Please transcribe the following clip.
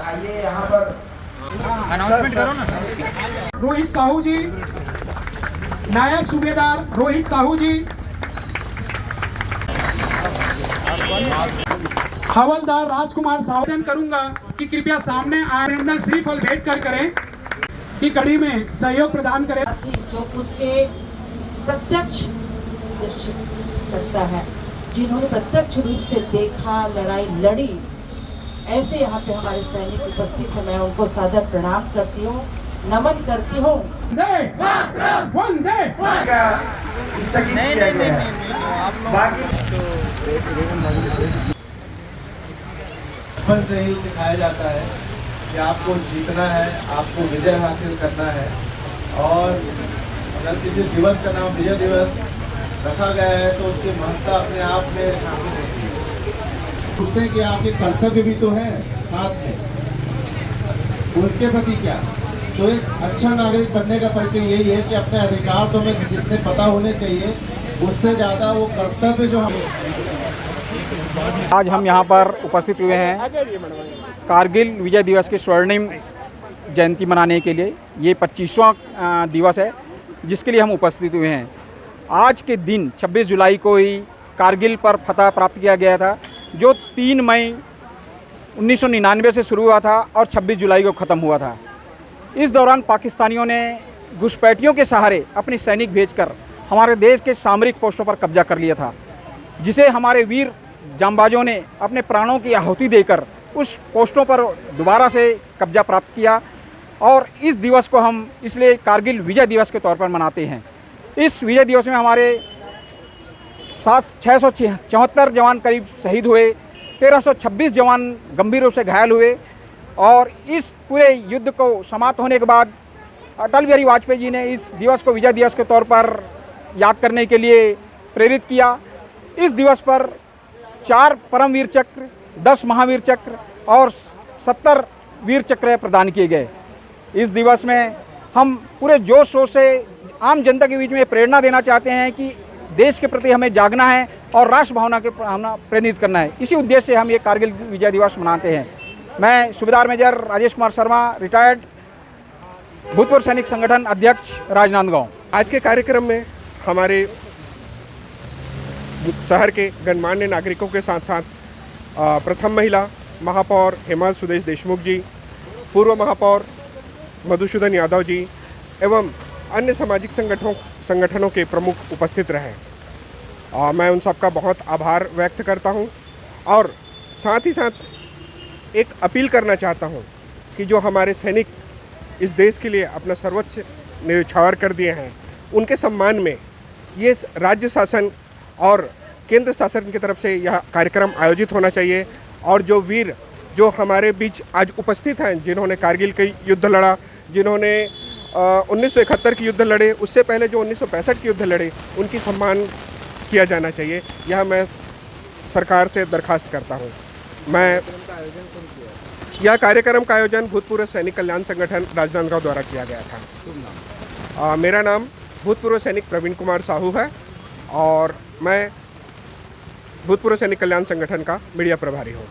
आइए यहाँ पर अनाउंसमेंट करो ना। रोहित साहू जी, नायब सूबेदार रोहित साहू जी, हवलदार राजकुमार साहू, करूंगा कि कृपया सामने आए श्रीफल भेंट कर करें कि कड़ी में सहयोग प्रदान करें। जो उसके प्रत्यक्ष करता है, जिन्होंने प्रत्यक्ष रूप से देखा, लड़ाई लड़ी, ऐसे यहाँ पे हमारे सैनिक उपस्थित है। मैं उनको सादर प्रणाम करती हूँ, नमन करती हूँ। बचपन से ही सिखाया जाता है कि आपको जीतना है, आपको विजय हासिल करना है। और अगर किसी दिवस का नाम विजय दिवस रखा गया है तो उसकी महत्ता अपने आप में शामिल होती है। पूछते हैं कि आपके कर्तव्य भी तो है साथ में, तो उसके प्रति क्या? तो एक अच्छा नागरिक बनने का परिचय यही है कि अपने अधिकार तो हमें जितने पता होने चाहिए, उससे ज़्यादा वो कर्तव्य जो हम आज हम यहाँ पर उपस्थित हुए हैं कारगिल विजय दिवस के स्वर्णिम जयंती मनाने के लिए। ये 25वां दिवस है जिसके लिए हम उपस्थित हुए हैं। आज के दिन 26 जुलाई को ही कारगिल पर फतह प्राप्त किया गया था, जो 3 मई 1999 से शुरू हुआ था और 26 जुलाई को ख़त्म हुआ था। इस दौरान पाकिस्तानियों ने घुसपैठियों के सहारे अपने सैनिक भेजकर हमारे देश के सामरिक पोस्टों पर कब्जा कर लिया था, जिसे हमारे वीर जांबाजों ने अपने प्राणों की आहुति देकर उस पोस्टों पर दोबारा से कब्जा प्राप्त किया। और इस दिवस को हम इसलिए कारगिल विजय दिवस के तौर पर मनाते हैं। इस विजय दिवस में हमारे 674 जवान करीब शहीद हुए, 1326 जवान गंभीर रूप से घायल हुए। और इस पूरे युद्ध को समाप्त होने के बाद अटल बिहारी वाजपेयी जी ने इस दिवस को विजय दिवस के तौर पर याद करने के लिए प्रेरित किया। इस दिवस पर 4 परमवीर चक्र, 10 महावीर चक्र और 70 वीर चक्र प्रदान किए गए। इस दिवस में हम पूरे जोश शोर से आम जनता के बीच में प्रेरणा देना चाहते हैं कि देश के प्रति हमें जागना है और राष्ट्र भावना के भावना प्रेरित करना है। इसी उद्देश्य से हम ये कारगिल विजय दिवस मनाते हैं। मैं सूबेदार मेजर राजेश कुमार शर्मा, रिटायर्ड भूतपूर्व सैनिक संगठन अध्यक्ष, राजनांदगांव। आज के कार्यक्रम में हमारे शहर के गणमान्य नागरिकों के साथ साथ प्रथम महिला महापौर हेमंत सुदेश देशमुख जी, पूर्व महापौर मधुसूदन यादव जी एवं अन्य सामाजिक संगठनों के प्रमुख उपस्थित रहे। मैं उन सबका बहुत आभार व्यक्त करता हूं और साथ ही साथ एक अपील करना चाहता हूं कि जो हमारे सैनिक इस देश के लिए अपना सर्वोच्च न्यौछावर कर दिए हैं, उनके सम्मान में ये राज्य शासन और केंद्र शासन की तरफ से यह कार्यक्रम आयोजित होना चाहिए। और जो वीर जो हमारे बीच आज उपस्थित हैं, जिन्होंने कारगिल के युद्ध लड़ा, जिन्होंने 1971 के युद्ध लड़े, उससे पहले जो 1965 के युद्ध लड़े, उनकी सम्मान किया जाना चाहिए। यह मैं सरकार से दरखास्त करता हूँ। यह कार्यक्रम का आयोजन भूतपूर्व सैनिक कल्याण संगठन राजनांदगांव द्वारा किया गया था। मेरा नाम भूतपूर्व सैनिक प्रवीण कुमार साहू है और मैं भूतपूर्व सैनिक कल्याण संगठन का मीडिया प्रभारी हूँ।